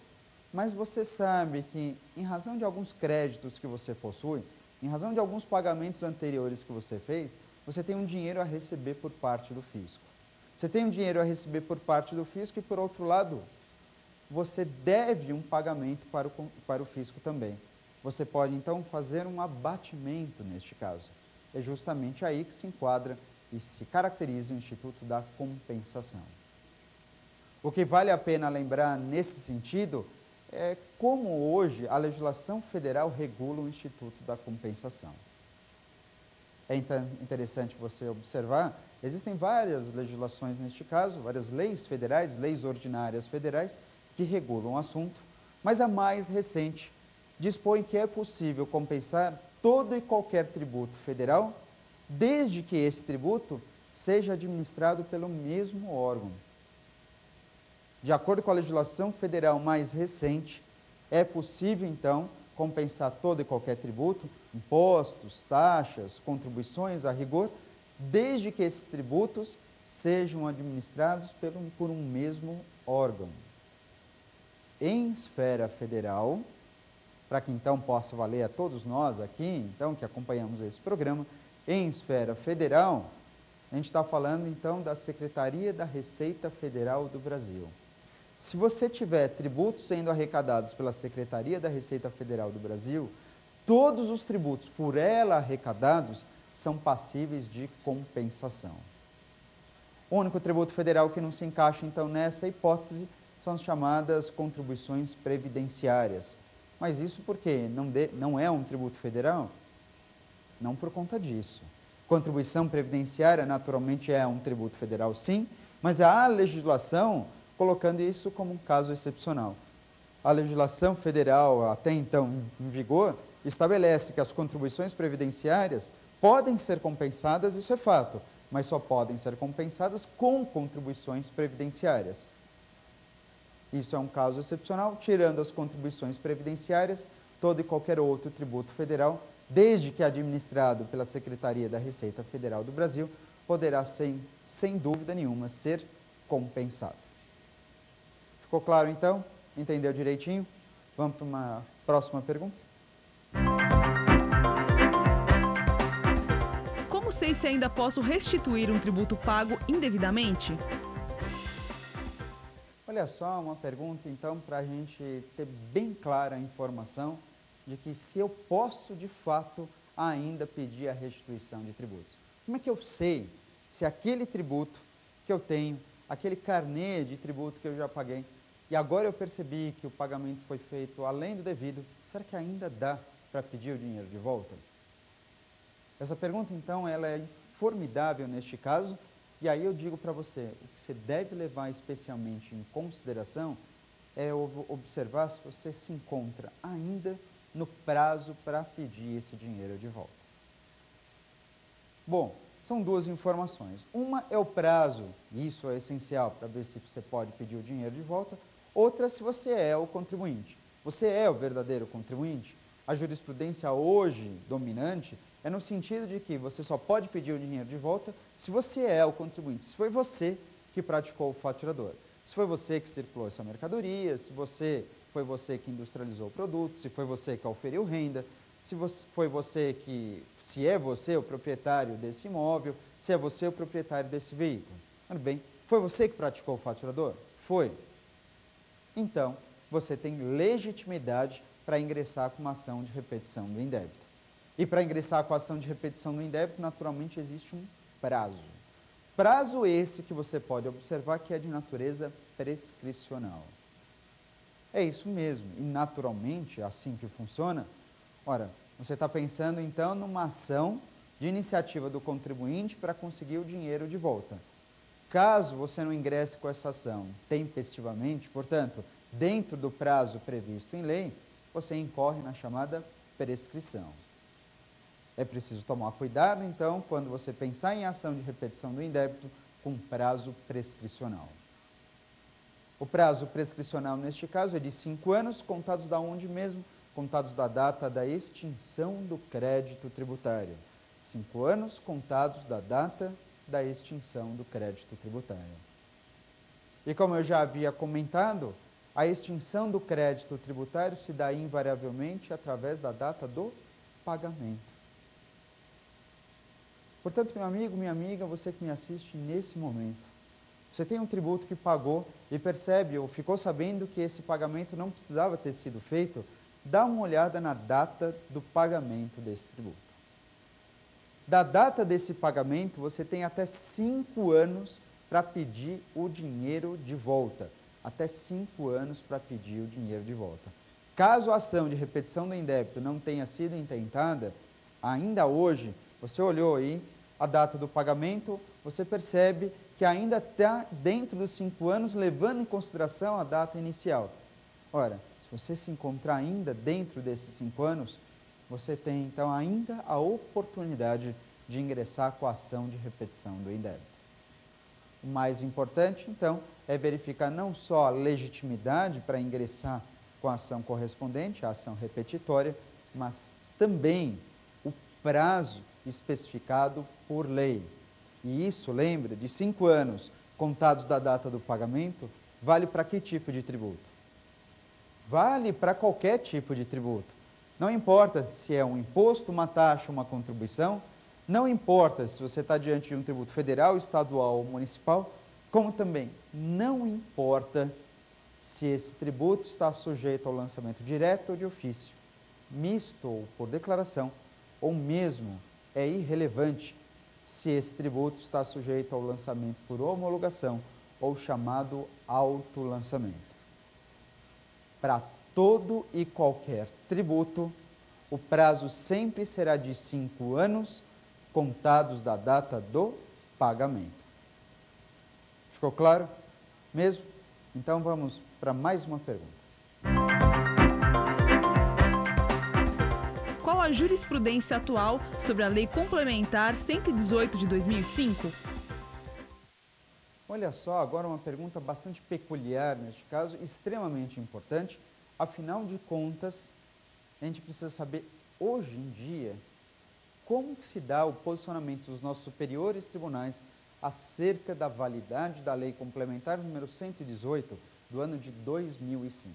mas você sabe que, em razão de alguns créditos que você possui, em razão de alguns pagamentos anteriores que você fez, você tem um dinheiro a receber por parte do fisco. Você tem um dinheiro a receber por parte do fisco e, por outro lado, você deve um pagamento para o fisco também. Você pode, então, fazer um abatimento neste caso. É justamente aí que se enquadra e se caracteriza o Instituto da Compensação. O que vale a pena lembrar nesse sentido é como hoje a legislação federal regula o Instituto da Compensação. É interessante você observar, existem várias legislações neste caso, várias leis federais, leis ordinárias federais, que regulam o assunto, mas a mais recente dispõe que é possível compensar todo e qualquer tributo federal, desde que esse tributo seja administrado pelo mesmo órgão. De acordo com a legislação federal mais recente, é possível, então, compensar todo e qualquer tributo, impostos, taxas, contribuições a rigor, desde que esses tributos sejam administrados por um mesmo órgão. Em esfera federal, para que então possa valer a todos nós aqui, então, que acompanhamos esse programa, em esfera federal, a gente está falando então da Secretaria da Receita Federal do Brasil. Se você tiver tributos sendo arrecadados pela Secretaria da Receita Federal do Brasil, todos os tributos por ela arrecadados são passíveis de compensação. O único tributo federal que não se encaixa, então, nessa hipótese são as chamadas contribuições previdenciárias. Mas isso por quê? Não é um tributo federal? Não por conta disso. Contribuição previdenciária, naturalmente, é um tributo federal, sim, mas a legislação colocando isso como um caso excepcional. A legislação federal, até então em vigor, estabelece que as contribuições previdenciárias podem ser compensadas, isso é fato, mas só podem ser compensadas com contribuições previdenciárias. Isso é um caso excepcional, tirando as contribuições previdenciárias, todo e qualquer outro tributo federal, desde que administrado pela Secretaria da Receita Federal do Brasil, poderá, sem dúvida nenhuma, ser compensado. Ficou claro, então? Entendeu direitinho? Vamos para uma próxima pergunta? Como sei se ainda posso restituir um tributo pago indevidamente? Olha só, uma pergunta, então, para a gente ter bem clara a informação de que se eu posso, de fato, ainda pedir a restituição de tributos. Como é que eu sei se aquele tributo que eu tenho, aquele carnê de tributo que eu já paguei, e agora eu percebi que o pagamento foi feito além do devido, será que ainda dá para pedir o dinheiro de volta? Essa pergunta, então, ela é formidável neste caso. E aí eu digo para você, o que você deve levar especialmente em consideração é observar se você se encontra ainda no prazo para pedir esse dinheiro de volta. Bom, são duas informações. Uma é o prazo, isso é essencial para ver se você pode pedir o dinheiro de volta. Outra, se você é o contribuinte. Você é o verdadeiro contribuinte? A jurisprudência hoje dominante é no sentido de que você só pode pedir o dinheiro de volta se você é o contribuinte, se foi você que praticou o faturador, se foi você que circulou essa mercadoria, se foi você que industrializou o produto, se foi você que oferiu renda, se é você o proprietário desse imóvel, se é você o proprietário desse veículo. Tudo bem, foi você que praticou o faturador? Foi. Então, você tem legitimidade para ingressar com uma ação de repetição do indébito. E para ingressar com a ação de repetição do indébito, naturalmente existe um prazo. Prazo esse que você pode observar que é de natureza prescricional. É isso mesmo, e naturalmente, assim que funciona. Ora, você está pensando então numa ação de iniciativa do contribuinte para conseguir o dinheiro de volta. Caso você não ingresse com essa ação tempestivamente, portanto, dentro do prazo previsto em lei, você incorre na chamada prescrição. É preciso tomar cuidado, então, quando você pensar em ação de repetição do indébito com prazo prescricional. O prazo prescricional, neste caso, é de 5 anos, contados da onde mesmo? Contados da data da extinção do crédito tributário. 5 anos contados da data da extinção do crédito tributário. E como eu já havia comentado, a extinção do crédito tributário se dá invariavelmente através da data do pagamento. Portanto, meu amigo, minha amiga, você que me assiste nesse momento, você tem um tributo que pagou e percebe ou ficou sabendo que esse pagamento não precisava ter sido feito, dá uma olhada na data do pagamento desse tributo. Da data desse pagamento, você tem até 5 anos para pedir o dinheiro de volta. Até 5 anos para pedir o dinheiro de volta. Caso a ação de repetição do indébito não tenha sido intentada, ainda hoje, você olhou aí a data do pagamento, você percebe que ainda está dentro dos 5 anos, levando em consideração a data inicial. Ora, se você se encontrar ainda dentro desses 5 anos, você tem então ainda a oportunidade de ingressar com a ação de repetição do indébito. O mais importante, então, é verificar não só a legitimidade para ingressar com a ação correspondente, a ação repetitória, mas também o prazo especificado por lei. E isso, lembra, de 5 anos contados da data do pagamento, vale para que tipo de tributo? Vale para qualquer tipo de tributo. Não importa se é um imposto, uma taxa, uma contribuição, não importa se você está diante de um tributo federal, estadual ou municipal, como também não importa se esse tributo está sujeito ao lançamento direto ou de ofício, misto ou por declaração, ou mesmo é irrelevante se esse tributo está sujeito ao lançamento por homologação ou chamado autolançamento. Para todo e qualquer tributo, o prazo sempre será de 5 anos, contados da data do pagamento. Ficou claro? Mesmo? Então vamos para mais uma pergunta. Qual a jurisprudência atual sobre a Lei Complementar 118 de 2005? Olha só, agora uma pergunta bastante peculiar neste caso, extremamente importante. Afinal de contas, a gente precisa saber hoje em dia como que se dá o posicionamento dos nossos superiores tribunais acerca da validade da Lei Complementar número 118 do ano de 2005.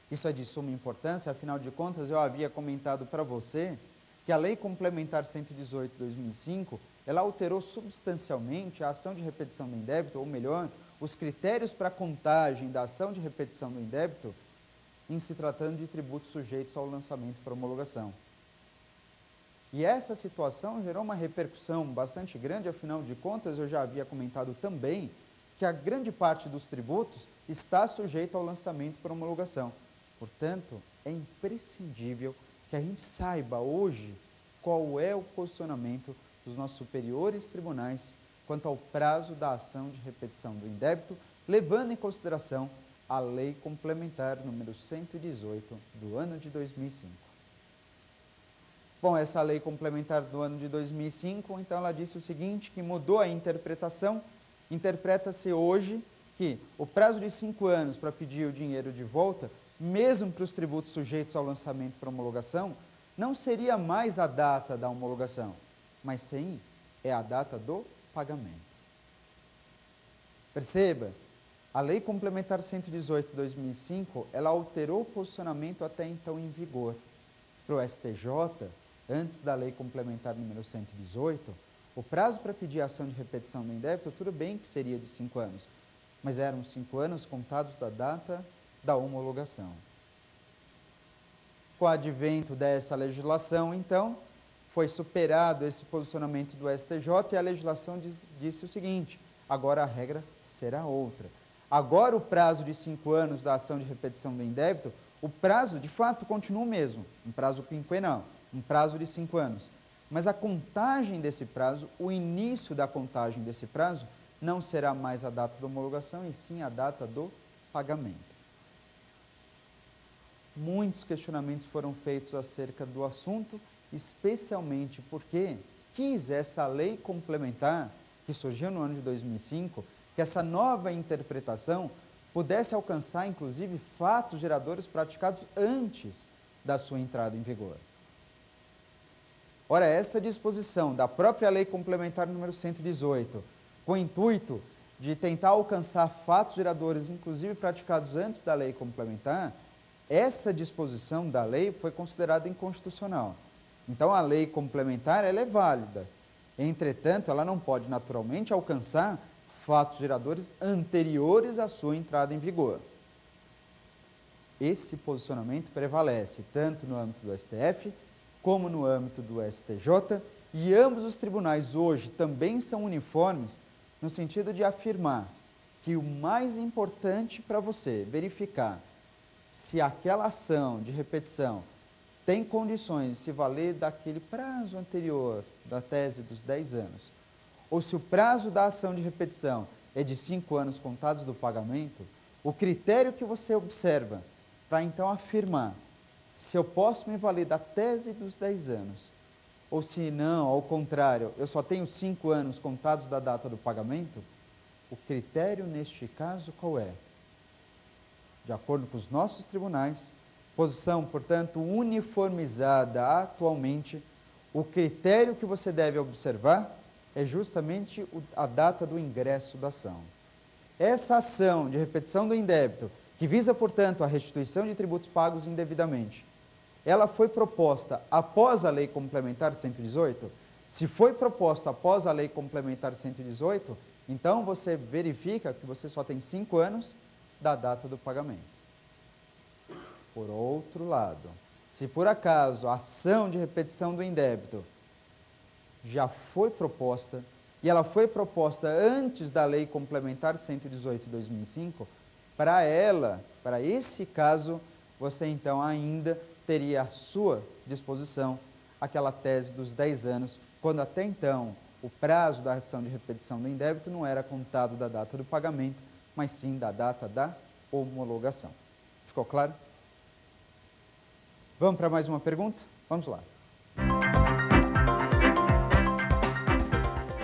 Isso é de suma importância, afinal de contas, eu havia comentado para você que a Lei Complementar 118 de 2005, ela alterou substancialmente a ação de repetição do indébito, ou melhor, os critérios para a contagem da ação de repetição do indébito, em se tratando de tributos sujeitos ao lançamento por homologação. E essa situação gerou uma repercussão bastante grande, afinal de contas, eu já havia comentado também que a grande parte dos tributos está sujeita ao lançamento por homologação. Portanto, é imprescindível que a gente saiba hoje qual é o posicionamento dos nossos superiores tribunais quanto ao prazo da ação de repetição do indébito, levando em consideração a Lei Complementar número 118 do ano de 2005. Bom, essa Lei Complementar do ano de 2005, então ela disse o seguinte, que mudou a interpretação, interpreta-se hoje que o prazo de 5 anos para pedir o dinheiro de volta, mesmo para os tributos sujeitos ao lançamento para homologação, não seria mais a data da homologação, mas sim é a data do pagamento. Perceba, a Lei Complementar 118 de 2005, ela alterou o posicionamento até então em vigor. Para o STJ, antes da Lei Complementar número 118, o prazo para pedir a ação de repetição do indébito, tudo bem que seria de 5 anos, mas eram 5 anos contados da data da homologação. Com o advento dessa legislação, então, foi superado esse posicionamento do STJ e a legislação disse o seguinte, agora a regra será outra. Agora o prazo de 5 anos da ação de repetição do indébito, o prazo de fato continua o mesmo, um prazo quinquenal, um prazo de 5 anos. Mas a contagem desse prazo, o início da contagem desse prazo, não será mais a data da homologação, e sim a data do pagamento. Muitos questionamentos foram feitos acerca do assunto, especialmente porque quis essa lei complementar, que surgiu no ano de 2005, que essa nova interpretação pudesse alcançar, inclusive, fatos geradores praticados antes da sua entrada em vigor. Ora, essa disposição da própria Lei Complementar número 118, com o intuito de tentar alcançar fatos geradores, inclusive praticados antes da lei complementar, essa disposição da lei foi considerada inconstitucional. Então, a lei complementar ela é válida. Entretanto, ela não pode naturalmente alcançar fatos geradores anteriores à sua entrada em vigor. Esse posicionamento prevalece tanto no âmbito do STF, como no âmbito do STJ, e ambos os tribunais hoje também são uniformes no sentido de afirmar que o mais importante para você verificar se aquela ação de repetição tem condições de se valer daquele prazo anterior da tese dos 10 anos, ou se o prazo da ação de repetição é de 5 anos contados do pagamento, o critério que você observa para então afirmar se eu posso me valer da tese dos 10 anos, ou se não, ao contrário, eu só tenho 5 anos contados da data do pagamento, o critério neste caso qual é? De acordo com os nossos tribunais, posição, portanto, uniformizada atualmente, o critério que você deve observar é justamente a data do ingresso da ação. Essa ação de repetição do indébito, que visa, portanto, a restituição de tributos pagos indevidamente, ela foi proposta após a Lei Complementar 118? Se foi proposta após a Lei Complementar 118, então você verifica que você só tem 5 anos da data do pagamento. Por outro lado, se por acaso a ação de repetição do indébito já foi proposta, e ela foi proposta antes da Lei Complementar 118 de 2005, para esse caso, você então ainda teria à sua disposição aquela tese dos 10 anos, quando até então o prazo da ação de repetição do indébito não era contado da data do pagamento, mas sim da data da homologação. Ficou claro? Vamos para mais uma pergunta? Vamos lá.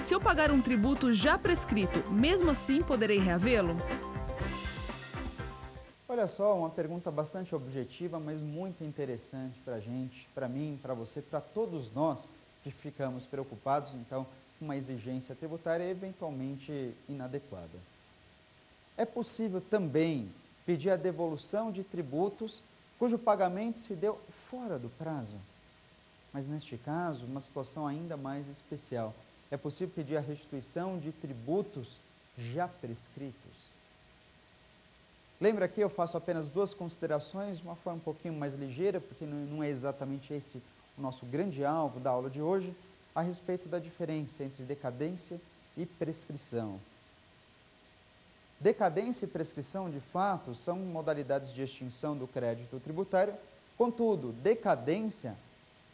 Se eu pagar um tributo já prescrito, mesmo assim poderei reavê-lo? Olha só, uma pergunta bastante objetiva, mas muito interessante para a gente, para mim, para você, para todos nós que ficamos preocupados, então, com uma exigência tributária eventualmente inadequada. É possível também pedir a devolução de tributos cujo pagamento se deu fora do prazo. Mas neste caso, uma situação ainda mais especial. É possível pedir a restituição de tributos já prescritos. Lembra que eu faço apenas 2 considerações, de uma forma um pouquinho mais ligeira, porque não é exatamente esse o nosso grande alvo da aula de hoje, a respeito da diferença entre decadência e prescrição. Decadência e prescrição, de fato, são modalidades de extinção do crédito tributário, contudo, decadência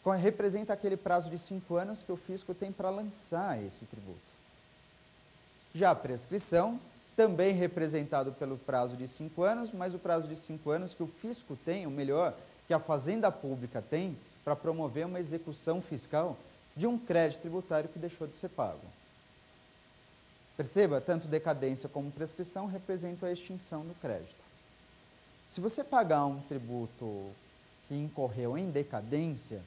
representa aquele prazo de 5 anos que o fisco tem para lançar esse tributo. Já a prescrição, também representado pelo prazo de 5 anos, mas o prazo de 5 anos que o fisco tem, ou melhor, que a Fazenda Pública tem, para promover uma execução fiscal de um crédito tributário que deixou de ser pago. Perceba, tanto decadência como prescrição representam a extinção do crédito. Se você pagar um tributo que incorreu em decadência,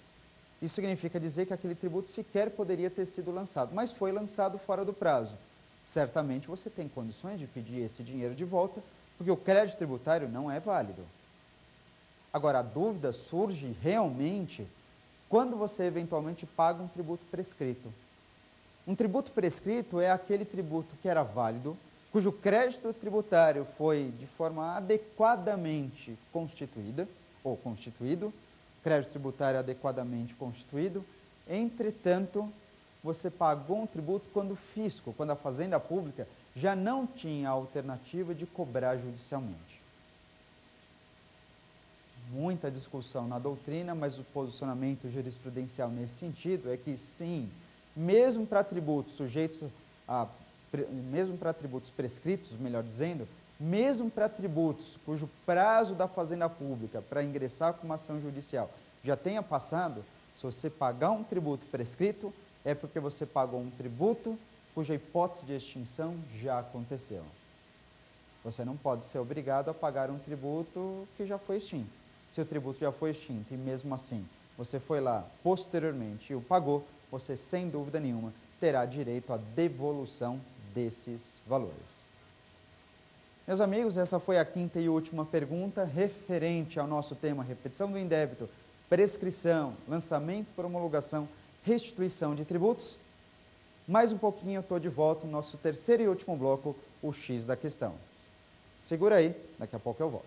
isso significa dizer que aquele tributo sequer poderia ter sido lançado, mas foi lançado fora do prazo. Certamente você tem condições de pedir esse dinheiro de volta, porque o crédito tributário não é válido. Agora, a dúvida surge realmente quando você eventualmente paga um tributo prescrito. Um tributo prescrito é aquele tributo que era válido, cujo crédito tributário foi de forma adequadamente constituída, ou constituído, crédito tributário adequadamente constituído, entretanto, você pagou um tributo quando o fisco, quando a Fazenda Pública, já não tinha a alternativa de cobrar judicialmente. Muita discussão na doutrina, mas o posicionamento jurisprudencial nesse sentido é que sim, mesmo para tributos sujeitos a, mesmo para tributos prescritos, melhor dizendo, mesmo para tributos cujo prazo da Fazenda Pública para ingressar com uma ação judicial já tenha passado, se você pagar um tributo prescrito, é porque você pagou um tributo cuja hipótese de extinção já aconteceu. Você não pode ser obrigado a pagar um tributo que já foi extinto. Se o tributo já foi extinto e mesmo assim você foi lá posteriormente e o pagou, você sem dúvida nenhuma terá direito à devolução desses valores. Meus amigos, essa foi a quinta e última pergunta referente ao nosso tema repetição do indébito, prescrição, lançamento por homologação, restituição de tributos. Mais um pouquinho eu estou de volta no nosso terceiro e último bloco, o X da questão. Segura aí, daqui a pouco eu volto.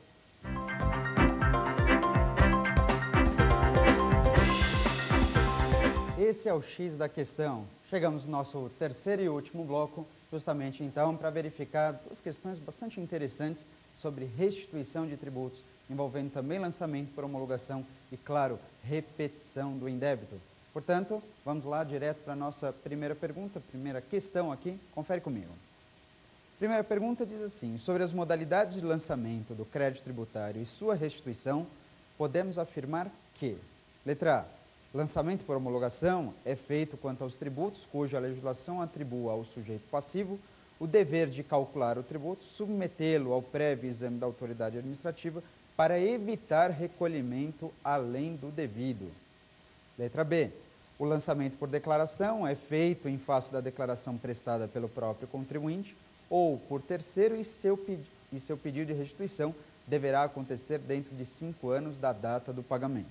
Esse é o X da questão. Chegamos no nosso terceiro e último bloco, justamente então para verificar duas questões bastante interessantes sobre restituição de tributos, envolvendo também lançamento por homologação e, claro, repetição do indébito. Portanto, vamos lá direto para a nossa primeira pergunta, primeira questão aqui, confere comigo. Primeira pergunta diz assim: sobre as modalidades de lançamento do crédito tributário e sua restituição, podemos afirmar que, letra A, lançamento por homologação é feito quanto aos tributos cuja legislação atribua ao sujeito passivo o dever de calcular o tributo, submetê-lo ao prévio exame da autoridade administrativa para evitar recolhimento além do devido. Letra B. O lançamento por declaração é feito em face da declaração prestada pelo próprio contribuinte ou por terceiro e seu pedido de restituição deverá acontecer dentro de 5 anos da data do pagamento.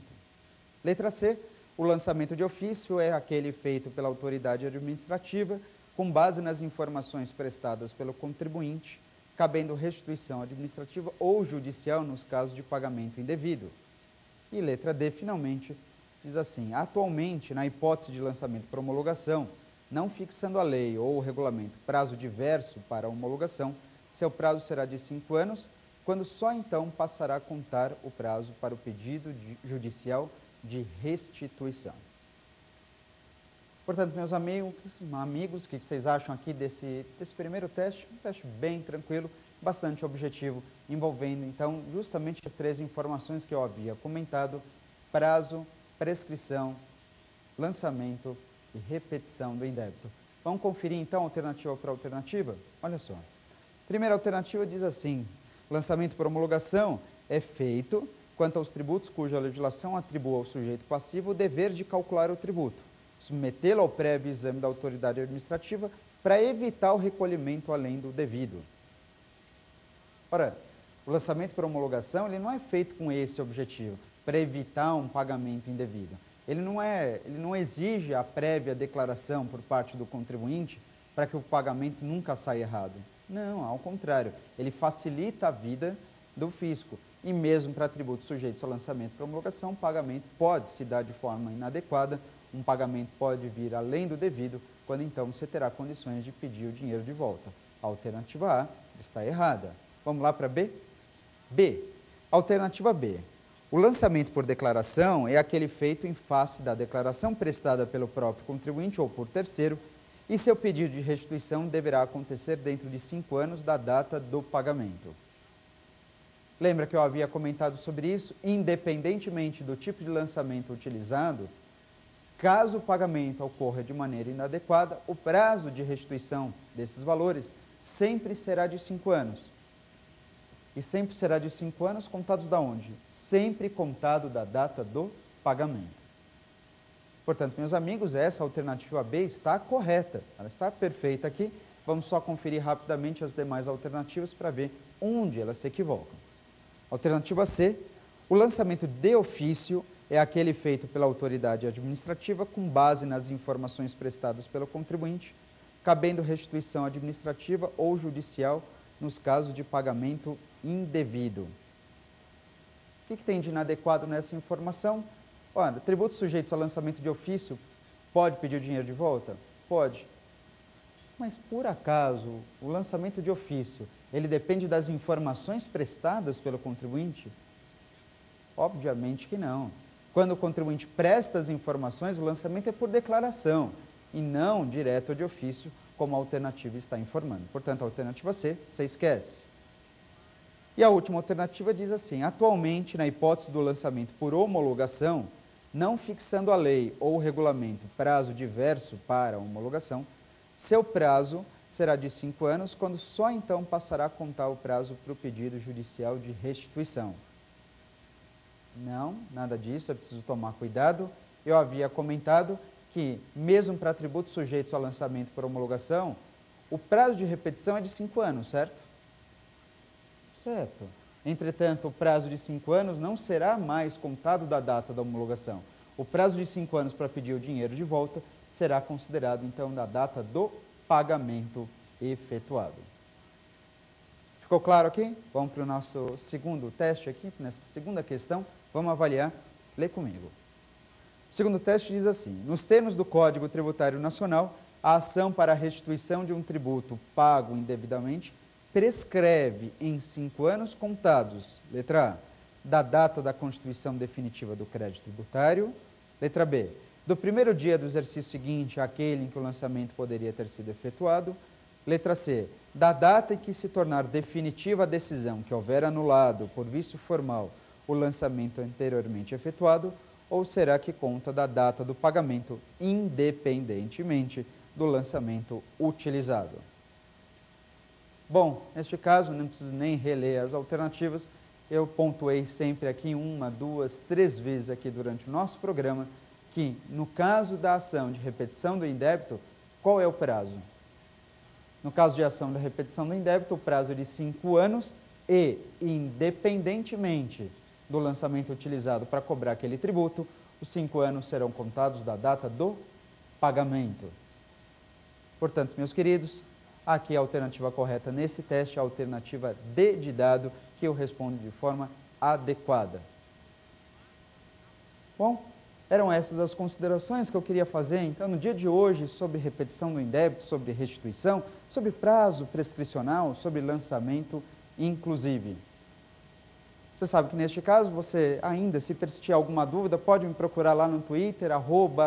Letra C. O lançamento de ofício é aquele feito pela autoridade administrativa com base nas informações prestadas pelo contribuinte, cabendo restituição administrativa ou judicial nos casos de pagamento indevido. E letra D, finalmente, diz assim: atualmente, na hipótese de lançamento por homologação, não fixando a lei ou o regulamento prazo diverso para a homologação, seu prazo será de 5 anos, quando só então passará a contar o prazo para o pedido judicial de restituição. Portanto, meus amigos, o que vocês acham aqui desse primeiro teste? Um teste bem tranquilo, bastante objetivo, envolvendo, então, justamente as 3 informações que eu havia comentado: prazo, prescrição, lançamento e repetição do indébito. Vamos conferir, então, alternativa por alternativa? Olha só. Primeira alternativa diz assim: lançamento por homologação é feito quanto aos tributos cuja legislação atribua ao sujeito passivo o dever de calcular o tributo, submetê-lo ao prévio exame da autoridade administrativa para evitar o recolhimento além do devido. Ora, o lançamento por homologação ele não é feito com esse objetivo, para evitar um pagamento indevido. Ele não exige a prévia declaração por parte do contribuinte para que o pagamento nunca saia errado. Não, ao contrário, ele facilita a vida do fisco. E mesmo para tributos sujeitos ao lançamento por homologação, o pagamento pode se dar de forma inadequada, um pagamento pode vir além do devido, quando então você terá condições de pedir o dinheiro de volta. A alternativa A está errada. Vamos lá para B? B. Alternativa B. O lançamento por declaração é aquele feito em face da declaração prestada pelo próprio contribuinte ou por terceiro, e seu pedido de restituição deverá acontecer dentro de 5 anos da data do pagamento. Lembra que eu havia comentado sobre isso? Independentemente do tipo de lançamento utilizado, caso o pagamento ocorra de maneira inadequada, o prazo de restituição desses valores sempre será de 5 anos. E sempre será de 5 anos contados da onde? Sempre contado da data do pagamento. Portanto, meus amigos, essa alternativa B está correta, ela está perfeita aqui. Vamos só conferir rapidamente as demais alternativas para ver onde elas se equivocam. Alternativa C, o lançamento de ofício é aquele feito pela autoridade administrativa com base nas informações prestadas pelo contribuinte, cabendo restituição administrativa ou judicial nos casos de pagamento indevido. O que tem de inadequado nessa informação? Olha, tributos sujeitos ao lançamento de ofício, pode pedir o dinheiro de volta? Pode. Mas, por acaso, o lançamento de ofício, ele depende das informações prestadas pelo contribuinte? Obviamente que não. Quando o contribuinte presta as informações, o lançamento é por declaração e não direto ou de ofício, como a alternativa está informando. Portanto, a alternativa C, você esquece. E a última alternativa diz assim: atualmente, na hipótese do lançamento por homologação, não fixando a lei ou o regulamento prazo diverso para a homologação, seu prazo será de 5 anos, quando só então passará a contar o prazo para o pedido judicial de restituição. Não, nada disso, é preciso tomar cuidado. Eu havia comentado que, mesmo para tributos sujeitos ao lançamento por homologação, o prazo de repetição é de 5 anos, certo? Certo. Entretanto, o prazo de 5 anos não será mais contado da data da homologação. O prazo de 5 anos para pedir o dinheiro de volta será considerado, então, da data do pagamento efetuado. Ficou claro aqui? Vamos para o nosso segundo teste aqui, nessa segunda questão. Vamos avaliar. Lê comigo. O segundo teste diz assim: nos termos do Código Tributário Nacional, a ação para a restituição de um tributo pago indevidamente prescreve em 5 anos contados, letra A, da data da constituição definitiva do crédito tributário, letra B, do primeiro dia do exercício seguinte àquele em que o lançamento poderia ter sido efetuado, letra C, da data em que se tornar definitiva a decisão que houver anulado por vício formal o lançamento anteriormente efetuado, ou será que conta da data do pagamento independentemente do lançamento utilizado? Bom, neste caso, não preciso nem reler as alternativas, eu pontuei sempre aqui 1, 2, 3 vezes aqui durante o nosso programa, que no caso da ação de repetição do indébito, qual é o prazo? No caso de ação da repetição do indébito, o prazo é de 5 anos e, independentemente do lançamento utilizado para cobrar aquele tributo, os 5 anos serão contados da data do pagamento. Portanto, meus queridos, aqui a alternativa correta nesse teste é a alternativa D de dado, que eu respondo de forma adequada. Bom, eram essas as considerações que eu queria fazer, então, no dia de hoje, sobre repetição do indébito, sobre restituição, sobre prazo prescricional, sobre lançamento, inclusive. Você sabe que, neste caso, você ainda, se persistir alguma dúvida, pode me procurar lá no Twitter,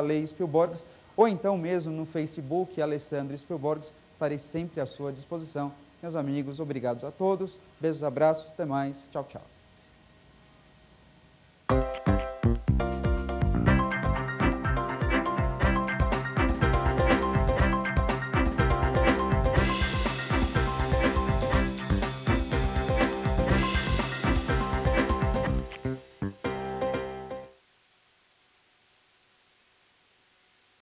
@leispielborges, ou então mesmo no Facebook, Alessandro Spielborges. Estarei sempre à sua disposição. Meus amigos, obrigados a todos. Beijos, abraços, até mais. Tchau, tchau.